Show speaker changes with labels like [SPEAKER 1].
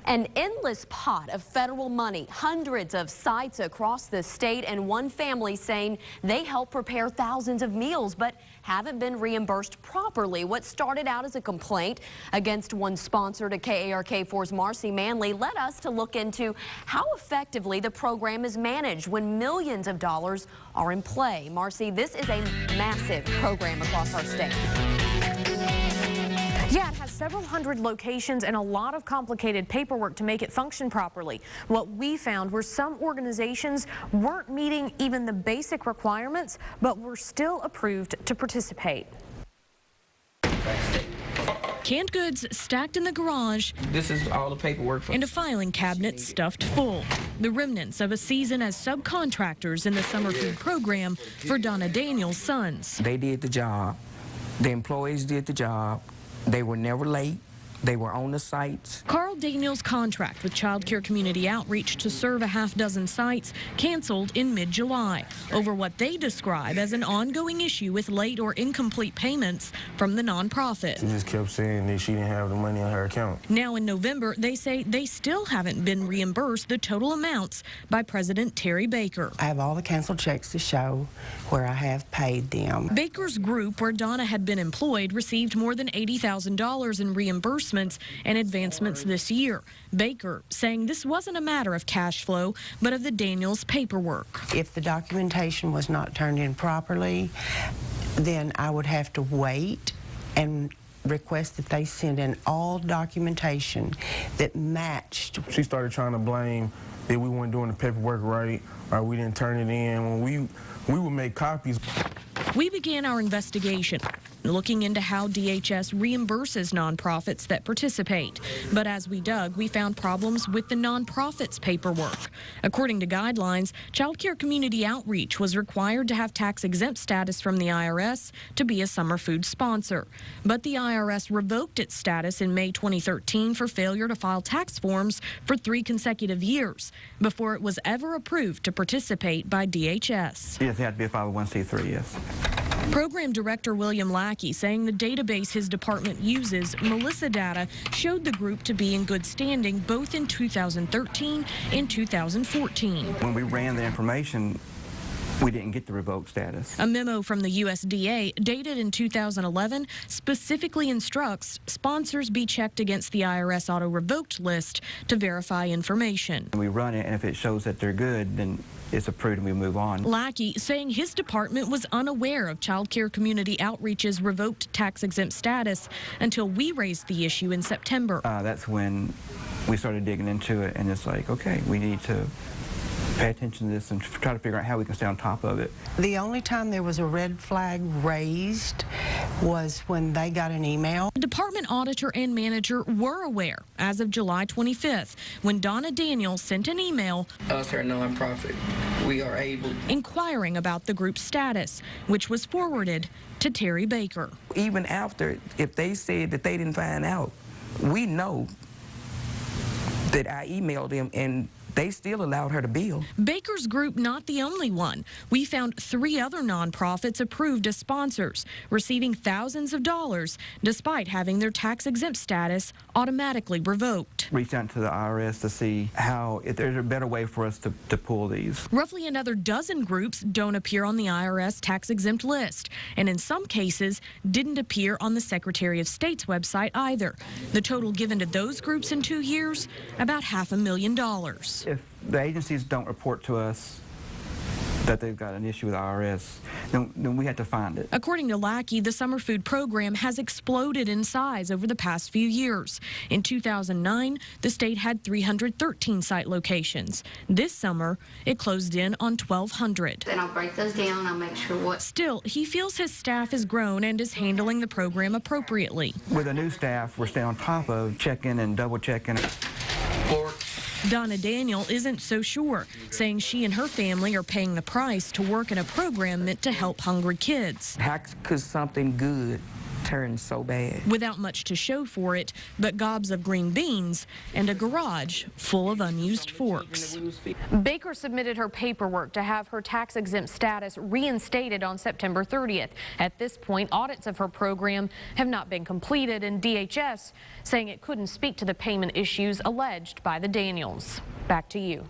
[SPEAKER 1] An endless pot of federal money, hundreds of sites across the state, and one family saying they help prepare thousands of meals but haven't been reimbursed properly. What started out as a complaint against one sponsor to KARK4's Marci Manley led us to look into how effectively the program is managed when millions of dollars are in play. Marci, this is a massive program across our state.
[SPEAKER 2] Yeah, it has several hundred locations and a lot of complicated paperwork to make it function properly. What we found were some organizations weren't meeting even the basic requirements, but were still approved to participate.
[SPEAKER 3] Canned goods stacked in the garage.
[SPEAKER 4] This is all the paperwork.
[SPEAKER 3] And a filing cabinet stuffed full. The remnants of a season as subcontractors in the summer food program for Donna Daniels' sons.
[SPEAKER 4] They did the job. The employees did the job. They were never late. They were on the sites.
[SPEAKER 3] Carl Daniels' contract with Child Care Community Outreach to serve a half-dozen sites canceled in mid-July over what they describe as an ongoing issue with late or incomplete payments from the nonprofit.
[SPEAKER 5] She just kept saying that she didn't have the money in her account.
[SPEAKER 3] Now in November, they say they still haven't been reimbursed the total amounts by President Terry Baker.
[SPEAKER 6] I have all the canceled checks to show where I have paid them.
[SPEAKER 3] Baker's group, where Donna had been employed, received more than $80,000 in reimbursements and advancements this year. Baker saying this wasn't a matter of cash flow, but of the Daniels paperwork.
[SPEAKER 6] If the documentation was not turned in properly, then I would have to wait and request that they send in all documentation that matched.
[SPEAKER 5] She started trying to blame that we weren't doing the paperwork right or we didn't turn it in. When we would make copies.
[SPEAKER 3] We began our investigation, looking into how DHS reimburses nonprofits that participate. But as we dug, we found problems with the nonprofits' paperwork. According to guidelines, Child Care Community Outreach was required to have tax-exempt status from the IRS to be a summer food sponsor. But the IRS revoked its status in May 2013 for failure to file tax forms for 3 consecutive years before it was ever approved to participate by DHS.
[SPEAKER 7] Yes, it had to be a 501c3, yes.
[SPEAKER 3] Program Director William Lackey saying the database his department uses, Melissa Data, showed the group to be in good standing both in 2013 and 2014.
[SPEAKER 7] When we ran the information, we didn't get the revoked status.
[SPEAKER 3] A memo from the USDA dated in 2011 specifically instructs sponsors be checked against the IRS auto revoked list to verify information.
[SPEAKER 7] We run it, and if it shows that they're good, then it's approved and we move on.
[SPEAKER 3] Lackey saying his department was unaware of Child Care Community Outreach's revoked tax-exempt status until we raised the issue in September.
[SPEAKER 7] That's when we started digging into it, and it's like, okay, we need to pay attention to this and try to figure out how we can stay on top of it.
[SPEAKER 6] The only time there was a red flag raised was when they got an email.
[SPEAKER 3] The department auditor and manager were aware as of July 25th when Donna Daniels sent an email
[SPEAKER 4] Us, our nonprofit, we are able
[SPEAKER 3] inquiring about the group's status, which was forwarded to Terry Baker.
[SPEAKER 4] Even after, if they said that they didn't find out, we know that I emailed them and they still allowed her to bill.
[SPEAKER 3] Baker's group not the only one. We found 3 other nonprofits approved as sponsors, receiving thousands of dollars despite having their tax-exempt status automatically revoked.
[SPEAKER 7] Reach out to the IRS to see if there's a better way for us to pull these.
[SPEAKER 3] Roughly another dozen groups don't appear on the IRS tax-exempt list, and in some cases didn't appear on the Secretary of State's website either. The total given to those groups in 2 years, about $500,000.
[SPEAKER 7] If the agencies don't report to us that they've got an issue with the IRS, then we have to find it.
[SPEAKER 3] According to Lackey, the summer food program has exploded in size over the past few years. In 2009, the state had 313 site locations. This summer, it closed in on 1,200.
[SPEAKER 8] Then I'll break those down. I'll make sure what.
[SPEAKER 3] Still, he feels his staff has grown and is handling the program appropriately.
[SPEAKER 7] With the new staff, we're staying on top of checking and double checking.
[SPEAKER 3] Donna Daniel isn't so sure, saying she and her family are paying the price to work in a program meant to help hungry kids.
[SPEAKER 4] How could something good turned so bad.
[SPEAKER 3] Without much to show for it, but gobs of green beans and a garage full of unused forks.
[SPEAKER 2] Baker submitted her paperwork to have her tax-exempt status reinstated on September 30th. At this point, audits of her program have not been completed, and DHS saying it couldn't speak to the payment issues alleged by the Daniels. Back to you.